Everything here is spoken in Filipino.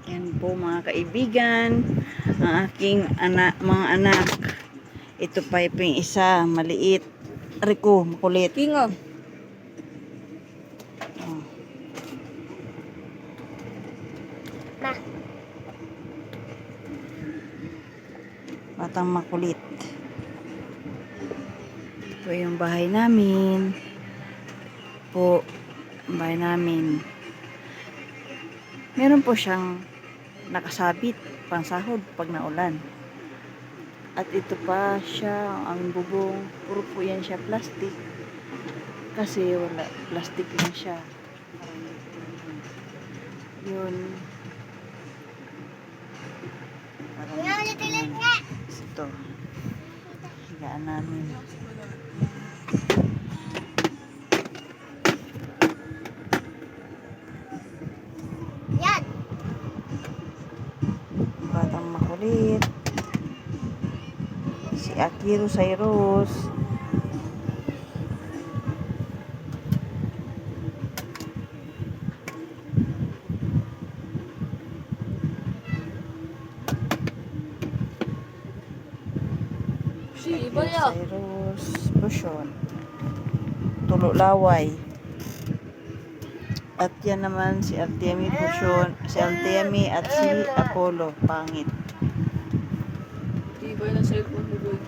Yan po mga kaibigan, ang aking mga anak. Ito pa yung isa, maliit. Rico, makulit. Kingo. Oh. Ma. Batang makulit. Ito yung bahay namin. Po, bahay namin. Meron po siyang nakasabit pangsahod pag naulan. At ito pa siya, ang bubong, puro po yan siya plastic. Kasi wala, plastic lang siya. Yun. Ito. Higaan namin. Yan. Batang makulit. Si Akiro Cyrus. Si iba Akiro ya. Cyrus. Bushon. Tulo Laway. At yan naman si Artemi Bushon. Si Artemi at si Apollo. Pangit. Iba na cellphone mo, boy.